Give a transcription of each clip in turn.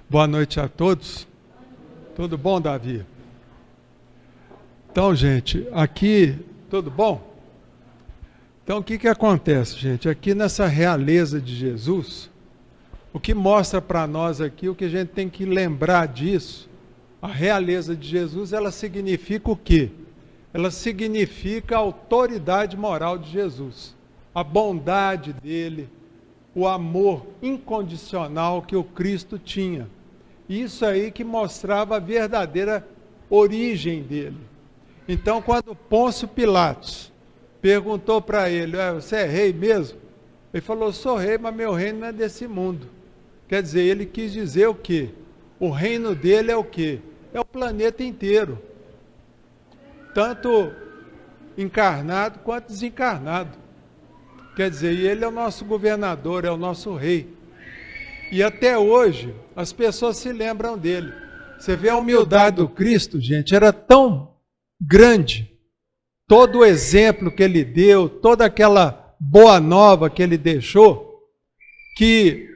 Boa noite a todos. Tudo bom, Davi? Então, gente, aqui, tudo bom? Então, o que acontece, gente? Aqui nessa realeza de Jesus, o que mostra para nós aqui, o que a gente tem que lembrar disso, a realeza de Jesus, ela significa o quê? Ela significa a autoridade moral de Jesus, a bondade dele, o amor incondicional que o Cristo tinha. Isso aí que mostrava a verdadeira origem dele. Então, quando Pôncio Pilatos perguntou para ele, você é rei mesmo? Ele falou, sou rei, mas meu reino não é desse mundo. Quer dizer, ele quis dizer o quê? O reino dele é o quê? É o planeta inteiro. Tanto encarnado quanto desencarnado. Quer dizer, e ele é o nosso governador, é o nosso rei. E até hoje, as pessoas se lembram dele. Você vê a humildade do Cristo, gente, era tão grande. Todo o exemplo que ele deu, toda aquela boa nova que ele deixou, que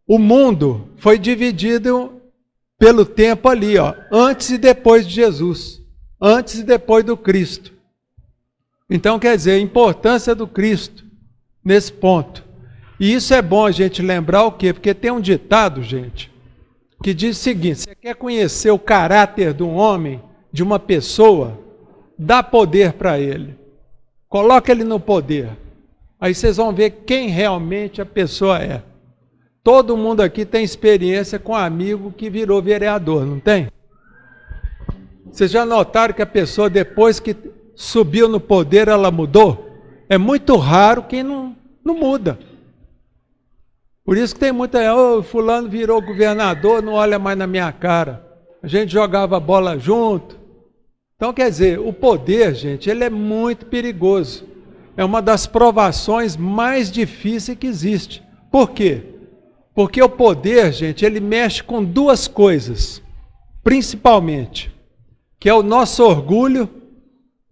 o mundo foi dividido pelo tempo ali, antes e depois de Jesus, antes e depois do Cristo. Então, quer dizer, a importância do Cristo nesse ponto. E isso é bom a gente lembrar o quê? Porque tem um ditado, gente, que diz o seguinte, você quer conhecer o caráter de um homem, de uma pessoa, dá poder para ele. Coloca ele no poder. Aí vocês vão ver quem realmente a pessoa é. Todo mundo aqui tem experiência com um amigo que virou vereador, não tem? Vocês já notaram que a pessoa, depois que subiu no poder, ela mudou? É muito raro quem não muda. Por isso que tem muita, fulano virou governador, não olha mais na minha cara. A gente jogava bola junto. Então, quer dizer, o poder, gente, ele é muito perigoso. É uma das provações mais difíceis que existe. Por quê? Porque o poder, gente, ele mexe com duas coisas, principalmente, que é o nosso orgulho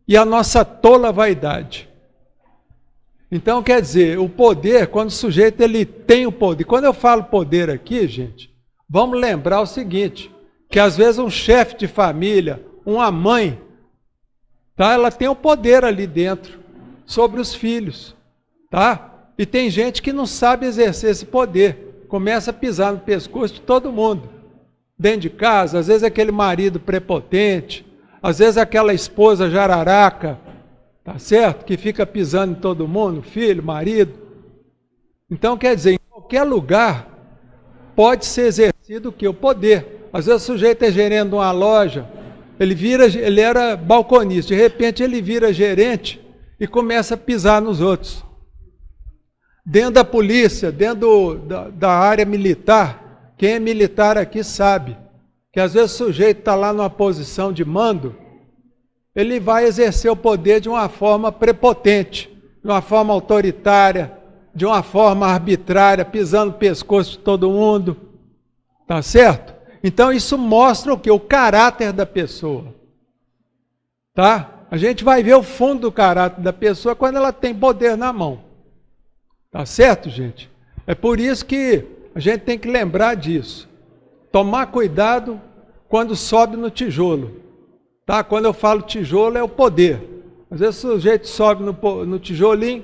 e a nossa tola vaidade. Então, quer dizer, o poder, quando o sujeito ele tem o poder, quando eu falo poder aqui, gente, vamos lembrar o seguinte, que às vezes um chefe de família, uma mãe, tá? Ela tem o poder ali dentro, sobre os filhos, tá? E tem gente que não sabe exercer esse poder, começa a pisar no pescoço de todo mundo, dentro de casa, às vezes aquele marido prepotente, às vezes aquela esposa jararaca, tá certo? Que fica pisando em todo mundo, filho, marido. Então, quer dizer, em qualquer lugar pode ser exercido o quê? O poder. Às vezes o sujeito é gerente de uma loja, ele era balconista, de repente ele vira gerente e começa a pisar nos outros. Dentro da polícia, dentro da área militar, quem é militar aqui sabe que às vezes o sujeito está lá numa posição de mando, ele vai exercer o poder de uma forma prepotente, de uma forma autoritária, de uma forma arbitrária, pisando no pescoço de todo mundo. Tá certo? Então isso mostra o quê? O caráter da pessoa. Tá? A gente vai ver o fundo do caráter da pessoa quando ela tem poder na mão. Tá certo, gente? É por isso que a gente tem que lembrar disso. Tomar cuidado quando sobe no tijolo. Tá? Quando eu falo tijolo, é o poder. Às vezes o sujeito sobe no tijolinho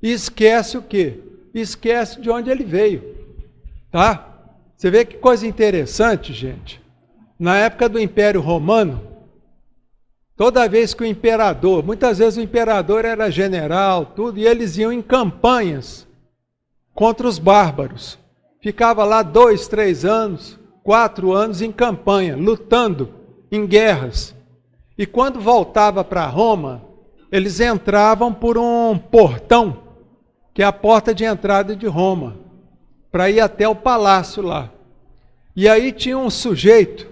e esquece o quê? Esquece de onde ele veio. Tá? Você vê que coisa interessante, gente. Na época do Império Romano, toda vez que o imperador, muitas vezes o imperador era general, tudo, e eles iam em campanhas contra os bárbaros. Ficava lá 2, 3 anos, 4 anos em campanha, lutando em guerras. E quando voltava para Roma, eles entravam por um portão, que é a porta de entrada de Roma, para ir até o palácio lá. E aí tinha um sujeito,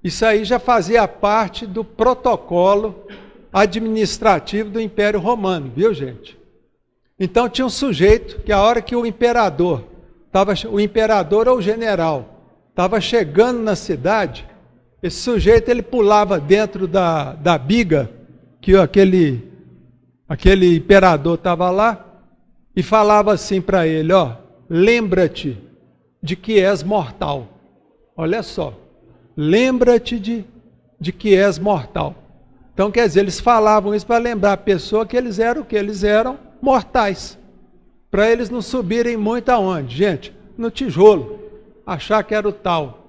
isso aí já fazia parte do protocolo administrativo do Império Romano, viu, gente? Então tinha um sujeito que a hora que o imperador ou o general estava chegando na cidade, esse sujeito ele pulava dentro da biga que aquele imperador estava lá e falava assim para ele, lembra-te de que és mortal. Olha só. Lembra-te de que és mortal. Então, quer dizer, eles falavam isso para lembrar a pessoa que eles eram o quê? Eles eram mortais. Para eles não subirem muito aonde? Gente, no tijolo. Achar que era o tal.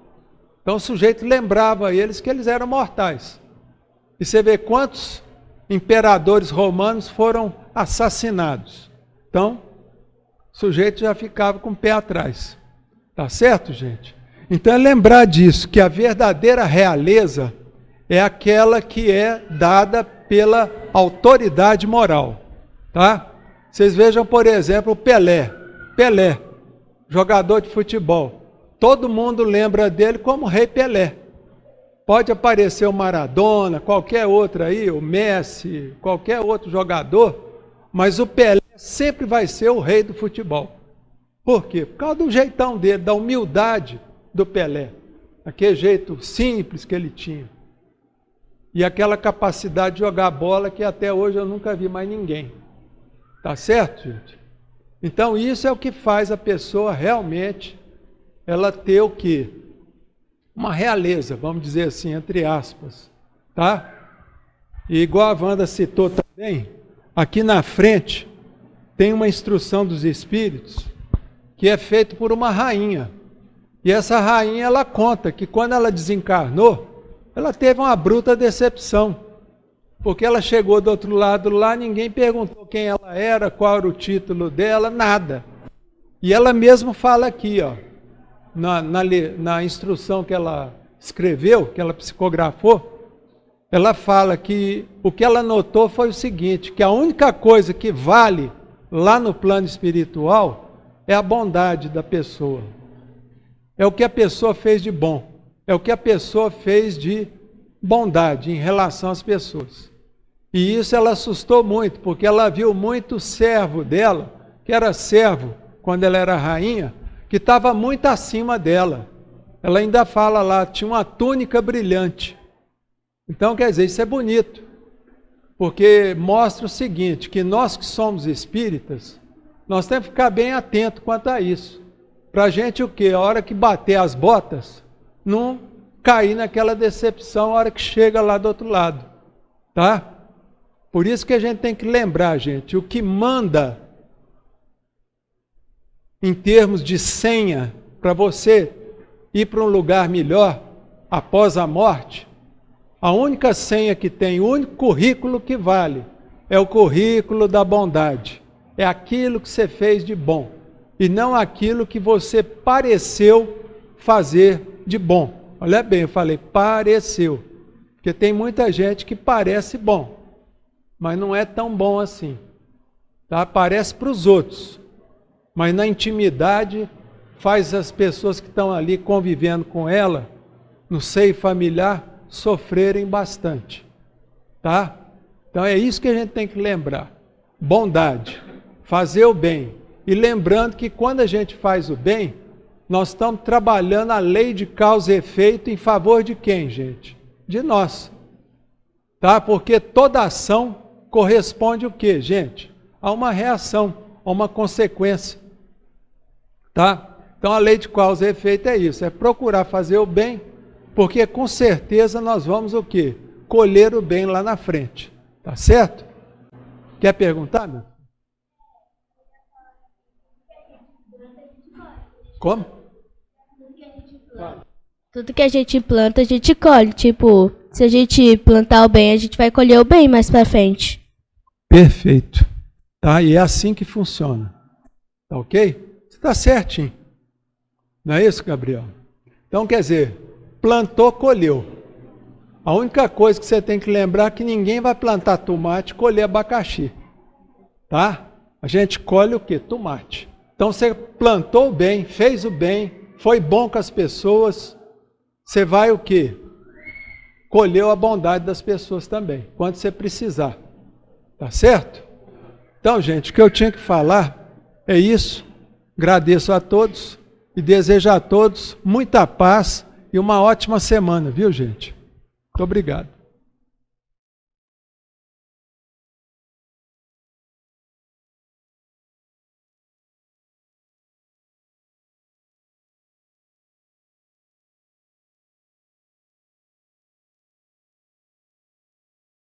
Então o sujeito lembrava eles que eles eram mortais. E você vê quantos imperadores romanos foram assassinados. Então, o sujeito já ficava com o pé atrás. Tá certo, gente? Então é lembrar disso, que a verdadeira realeza é aquela que é dada pela autoridade moral. Tá? Vocês vejam, por exemplo, o Pelé. Pelé, jogador de futebol. Todo mundo lembra dele como Rei Pelé. Pode aparecer o Maradona, qualquer outro aí, o Messi, qualquer outro jogador, mas o Pelé sempre vai ser o rei do futebol. Por quê? Por causa do jeitão dele, da humildade do Pelé. Aquele jeito simples que ele tinha. E aquela capacidade de jogar bola que até hoje eu nunca vi mais ninguém. Tá certo, gente? Então isso é o que faz a pessoa realmente, ela ter o quê? Uma realeza, vamos dizer assim, entre aspas. Tá? E igual a Wanda citou também, aqui na frente tem uma instrução dos espíritos que é feita por uma rainha. E essa rainha, ela conta que quando ela desencarnou, ela teve uma bruta decepção, porque ela chegou do outro lado lá, ninguém perguntou quem ela era, qual era o título dela, nada. E ela mesma fala aqui, ó, na instrução que ela escreveu, que ela psicografou, ela fala que o que ela notou foi o seguinte, que a única coisa que vale lá no plano espiritual é a bondade da pessoa. É o que a pessoa fez de bom. É o que a pessoa fez de bondade em relação às pessoas. E isso ela assustou muito, porque ela viu muito servo dela, que era servo quando ela era rainha, que estava muito acima dela. Ela ainda fala lá, tinha uma túnica brilhante. Então, quer dizer, isso é bonito, porque mostra o seguinte, que nós que somos espíritas, nós temos que ficar bem atento quanto a isso. Para a gente o quê? A hora que bater as botas, não cair naquela decepção a hora que chega lá do outro lado. Tá? Por isso que a gente tem que lembrar, gente, o que manda em termos de senha para você ir para um lugar melhor após a morte, a única senha que tem, o único currículo que vale, é o currículo da bondade. É aquilo que você fez de bom, e não aquilo que você pareceu fazer de bom. Olha bem, eu falei pareceu, porque tem muita gente que parece bom, mas não é tão bom assim. Tá? Parece para os outros, mas na intimidade faz as pessoas que estão ali convivendo com ela, no seio familiar, sofrerem bastante. Tá? Então é isso que a gente tem que lembrar. Bondade, fazer o bem. E lembrando que quando a gente faz o bem, nós estamos trabalhando a lei de causa e efeito em favor de quem, gente? De nós. Tá? Porque toda ação corresponde o quê, gente? A uma reação, a uma consequência. Tá? Então a lei de causa e efeito é isso, é procurar fazer o bem, porque com certeza nós vamos o quê? Colher o bem lá na frente. Tá certo? Quer perguntar, meu? Como? Tudo que a gente planta, a gente colhe. Tipo, se a gente plantar o bem, a gente vai colher o bem mais pra frente. Perfeito. Tá? E é assim que funciona. Tá ok? Você está certinho. Não é isso, Gabriel? Então, quer dizer, plantou, colheu. A única coisa que você tem que lembrar é que ninguém vai plantar tomate e colher abacaxi. Tá? A gente colhe o quê? Tomate. Então, você plantou o bem, fez o bem, foi bom com as pessoas, você vai o quê? Colheu a bondade das pessoas também, quando você precisar. Tá certo? Então, gente, o que eu tinha que falar é isso. Agradeço a todos e desejo a todos muita paz e uma ótima semana, viu, gente? Muito obrigado.